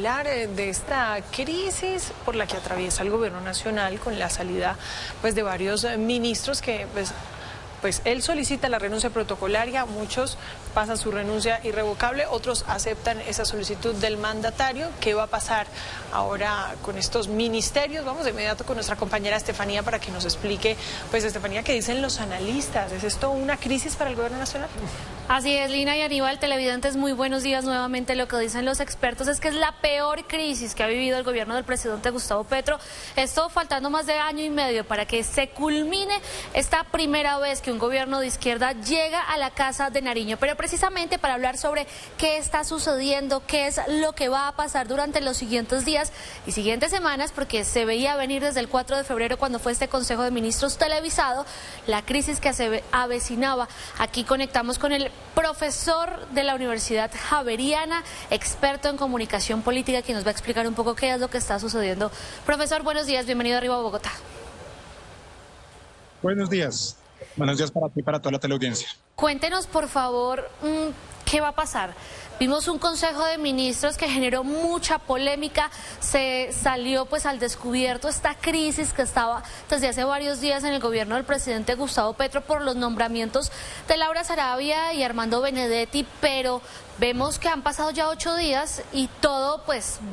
hablar de esta crisis por la que atraviesa el gobierno nacional con la salida de varios ministros que pues él solicita la renuncia protocolaria, muchos pasan su renuncia irrevocable, otros aceptan esa solicitud del mandatario. ¿Qué va a pasar ahora con estos ministerios? Vamos de inmediato con nuestra compañera Estefanía para que nos explique, Estefanía, ¿qué dicen los analistas? ¿Es esto una crisis para el gobierno nacional? Así es, Lina y Aníbal, televidentes, muy buenos días nuevamente. Lo que dicen los expertos es que es la peor crisis que ha vivido el gobierno del presidente Gustavo Petro. Esto faltando más de año y medio para que se culmine esta primera vez que un gobierno de izquierda llega a la Casa de Nariño. Pero precisamente para hablar sobre qué está sucediendo, qué es lo que va a pasar durante los siguientes días y siguientes semanas, porque se veía venir desde el 4 de febrero cuando fue este Consejo de Ministros televisado, la crisis que se avecinaba. Aquí conectamos con el profesor de la Universidad Javeriana, experto en comunicación política, quien nos va a explicar un poco qué es lo que está sucediendo. Profesor, buenos días, bienvenido arriba a Bogotá. Buenos días para ti y para toda la teleaudiencia. Cuéntenos, por favor, ¿qué va a pasar? Vimos un Consejo de Ministros que generó mucha polémica, se salió al descubierto esta crisis que estaba desde hace varios días en el gobierno del presidente Gustavo Petro por los nombramientos de Laura Sarabia y Armando Benedetti, pero vemos que han pasado ya 8 días y todo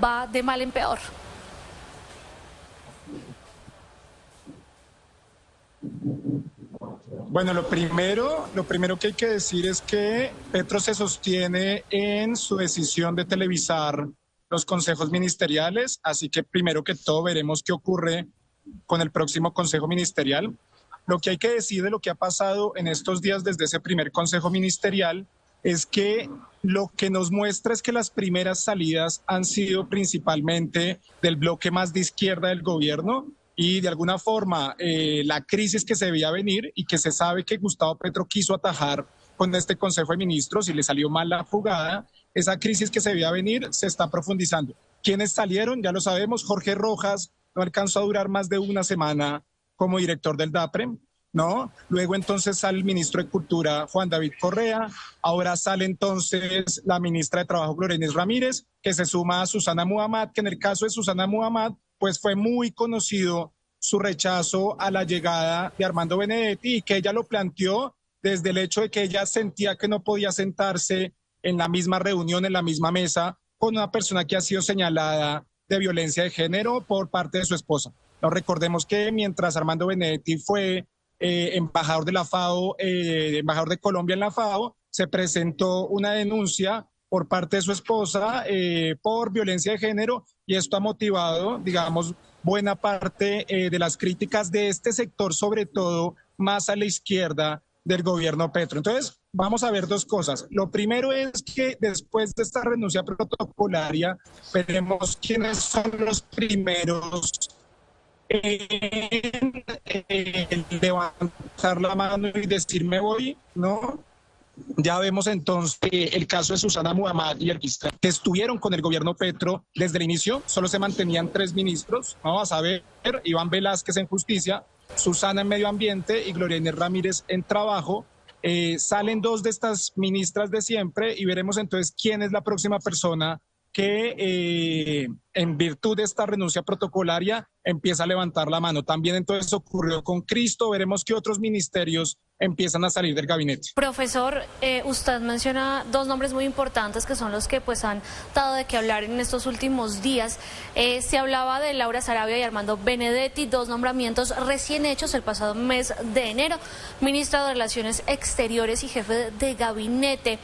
va de mal en peor. Bueno, lo primero que hay que decir es que Petro se sostiene en su decisión de televisar los consejos ministeriales, así que primero que todo veremos qué ocurre con el próximo consejo ministerial. Lo que hay que decir de lo que ha pasado en estos días desde ese primer consejo ministerial es que lo que nos muestra es que las primeras salidas han sido principalmente del bloque más de izquierda del gobierno, y de alguna forma la crisis que se veía venir y que se sabe que Gustavo Petro quiso atajar con este Consejo de Ministros y le salió mal la jugada, esa crisis que se veía venir se está profundizando. ¿Quiénes salieron? Ya lo sabemos. Jorge Rojas no alcanzó a durar más de una semana como director del DAPRE, ¿no? Luego entonces sale el ministro de Cultura, Juan David Correa. Ahora sale entonces la ministra de Trabajo, Gloria Inés Ramírez, que se suma a Susana Muhammad, que en el caso de Susana Muhammad, pues fue muy conocido su rechazo a la llegada de Armando Benedetti y que ella lo planteó desde el hecho de que ella sentía que no podía sentarse en la misma reunión, en la misma mesa, con una persona que ha sido señalada de violencia de género por parte de su esposa. Nos recordemos que mientras Armando Benedetti fue embajador de la FAO, embajador de Colombia en la FAO, se presentó una denuncia por parte de su esposa por violencia de género, y esto ha motivado, digamos, buena parte de las críticas de este sector, sobre todo más a la izquierda del gobierno Petro. Entonces, vamos a ver dos cosas. Lo primero es que después de esta renuncia protocolaria, veremos quiénes son los primeros en levantar la mano y decir me voy, ¿no? Ya vemos entonces el caso de Susana Muhammad y el ministro que estuvieron con el gobierno Petro desde el inicio. Solo se mantenían 3 ministros, vamos a ver, Iván Velázquez en Justicia, Susana en Medio Ambiente y Gloria Inés Ramírez en Trabajo. Salen 2 de estas ministras de siempre y veremos entonces quién es la próxima persona que en virtud de esta renuncia protocolaria empieza a levantar la mano. También entonces ocurrió con Cristo, veremos que otros ministerios empiezan a salir del gabinete. Profesor, usted menciona 2 nombres muy importantes que son los que han dado de qué hablar en estos últimos días. Se hablaba de Laura Sarabia y Armando Benedetti, 2 nombramientos recién hechos el pasado mes de enero, ministra de Relaciones Exteriores y jefe de gabinete.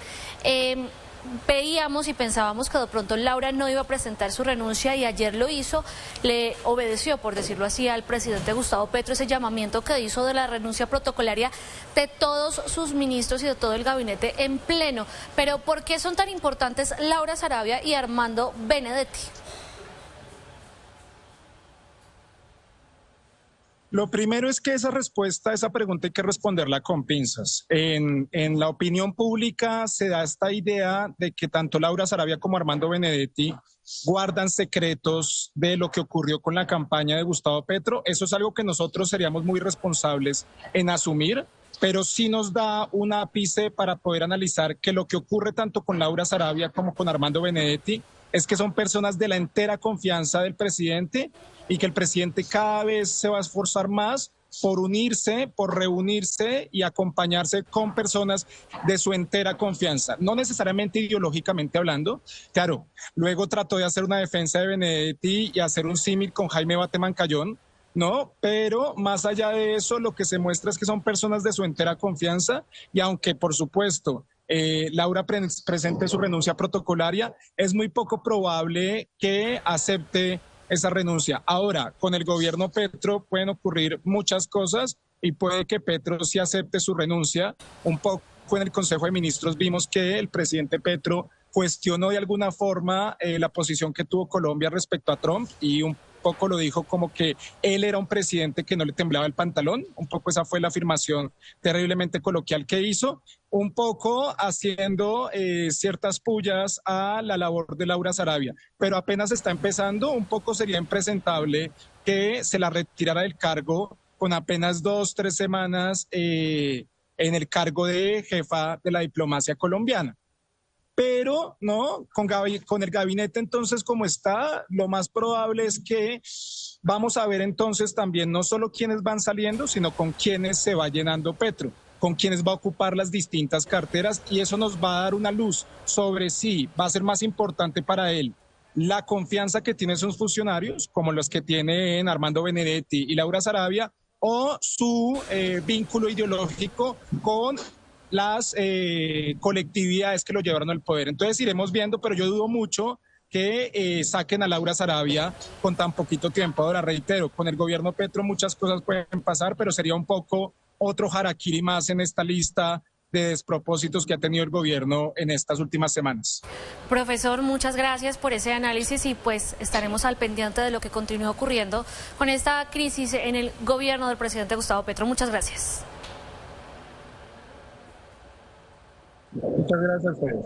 Veíamos y pensábamos que de pronto Laura no iba a presentar su renuncia y ayer lo hizo, le obedeció, por decirlo así, al presidente Gustavo Petro ese llamamiento que hizo de la renuncia protocolaria de todos sus ministros y de todo el gabinete en pleno. Pero ¿por qué son tan importantes Laura Sarabia y Armando Benedetti? Lo primero es que esa respuesta, esa pregunta hay que responderla con pinzas. En la opinión pública se da esta idea de que tanto Laura Sarabia como Armando Benedetti guardan secretos de lo que ocurrió con la campaña de Gustavo Petro. Eso es algo que nosotros seríamos muy responsables en asumir, pero sí nos da un ápice para poder analizar que lo que ocurre tanto con Laura Sarabia como con Armando Benedetti es que son personas de la entera confianza del presidente y que el presidente cada vez se va a esforzar más por unirse, por reunirse y acompañarse con personas de su entera confianza, no necesariamente ideológicamente hablando. Claro, luego trató de hacer una defensa de Benedetti y hacer un símil con Jaime Batemancayón, ¿no? Pero más allá de eso, lo que se muestra es que son personas de su entera confianza y aunque, por supuesto, Laura presente su renuncia protocolaria, es muy poco probable que acepte esa renuncia. Ahora, con el gobierno Petro pueden ocurrir muchas cosas y puede que Petro sí acepte su renuncia. Un poco en el Consejo de Ministros vimos que el presidente Petro cuestionó de alguna forma la posición que tuvo Colombia respecto a Trump y un poco lo dijo como que él era un presidente que no le temblaba el pantalón. Un poco esa fue la afirmación terriblemente coloquial que hizo, un poco haciendo ciertas pullas a la labor de Laura Sarabia, pero apenas está empezando. Un poco sería impresentable que se la retirara del cargo con apenas 2-3 semanas en el cargo de jefa de la diplomacia colombiana. Pero no, con el gabinete entonces como está, lo más probable es que vamos a ver entonces también no solo quiénes van saliendo, sino con quiénes se va llenando Petro, con quiénes va a ocupar las distintas carteras, y eso nos va a dar una luz sobre si va a ser más importante para él la confianza que tienen sus funcionarios, como los que tienen Armando Benedetti y Laura Sarabia, o su vínculo ideológico con las colectividades que lo llevaron al poder. Entonces iremos viendo, pero yo dudo mucho que saquen a Laura Sarabia con tan poquito tiempo. Ahora reitero, con el gobierno Petro muchas cosas pueden pasar, pero sería un poco otro harakiri más en esta lista de despropósitos que ha tenido el gobierno en estas últimas semanas. Profesor, muchas gracias por ese análisis y pues estaremos al pendiente de lo que continúe ocurriendo con esta crisis en el gobierno del presidente Gustavo Petro. Muchas gracias. Muchas gracias, Fede.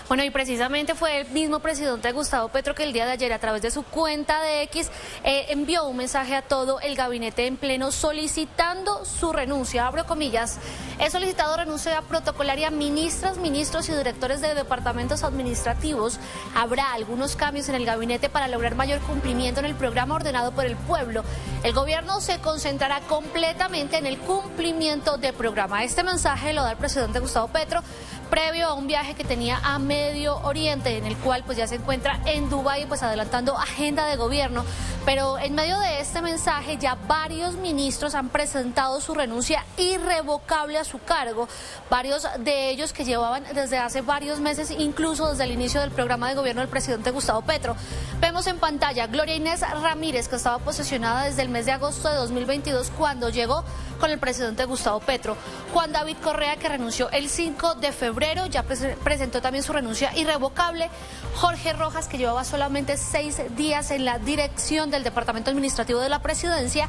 Bueno, y precisamente fue el mismo presidente Gustavo Petro que el día de ayer a través de su cuenta de X envió un mensaje a todo el gabinete en pleno solicitando su renuncia. Abro comillas: he solicitado renuncia protocolaria a ministras, ministros y directores de departamentos administrativos. Habrá algunos cambios en el gabinete para lograr mayor cumplimiento en el programa ordenado por el pueblo. El gobierno se concentrará completamente en el cumplimiento del programa. Este mensaje lo da el presidente Gustavo Petro previo a un viaje que tenía a Medio Oriente, en el cual pues ya se encuentra en Dubái, pues adelantando agenda de gobierno. Pero en medio de este mensaje ya varios ministros han presentado su renuncia irrevocable a su cargo, varios de ellos que llevaban desde hace varios meses, incluso desde el inicio del programa de gobierno del presidente Gustavo Petro. Vemos en pantalla Gloria Inés Ramírez, que estaba posesionada desde el mes de agosto de 2022 cuando llegó con el presidente Gustavo Petro. Juan David Correa, que renunció el 5 de febrero, ya presentó también su renuncia irrevocable. Jorge Rojas, que llevaba solamente 6 días en la dirección del Departamento Administrativo de la Presidencia.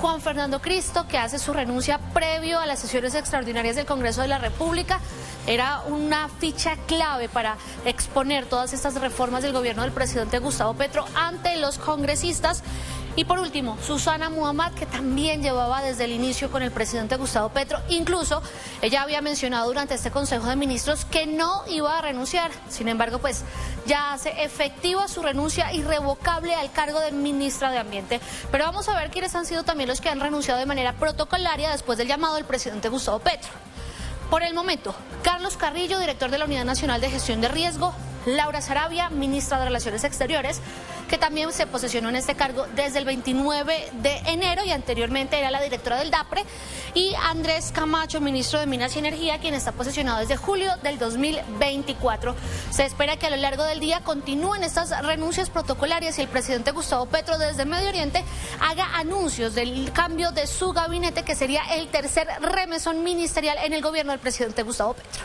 Juan Fernando Cristo, que hace su renuncia previo a las sesiones extraordinarias del Congreso de la República. Era una ficha clave para exponer todas estas reformas del gobierno del presidente Gustavo Petro ante los congresistas. Y por último, Susana Muhammad, que también llevaba desde el inicio con el presidente Gustavo Petro. Incluso ella había mencionado durante este Consejo de Ministros que no iba a renunciar. Sin embargo, pues ya hace efectiva su renuncia irrevocable al cargo de ministra de Ambiente. Pero vamos a ver quiénes han sido también los que han renunciado de manera protocolaria después del llamado del presidente Gustavo Petro. Por el momento, Carlos Carrillo, director de la Unidad Nacional de Gestión de Riesgo; Laura Sarabia, ministra de Relaciones Exteriores, que también se posesionó en este cargo desde el 29 de enero y anteriormente era la directora del DAPRE; y Andrés Camacho, ministro de Minas y Energía, quien está posesionado desde julio del 2024. Se espera que a lo largo del día continúen estas renuncias protocolarias y el presidente Gustavo Petro desde Medio Oriente haga anuncios del cambio de su gabinete, que sería el tercer remesón ministerial en el gobierno del presidente Gustavo Petro.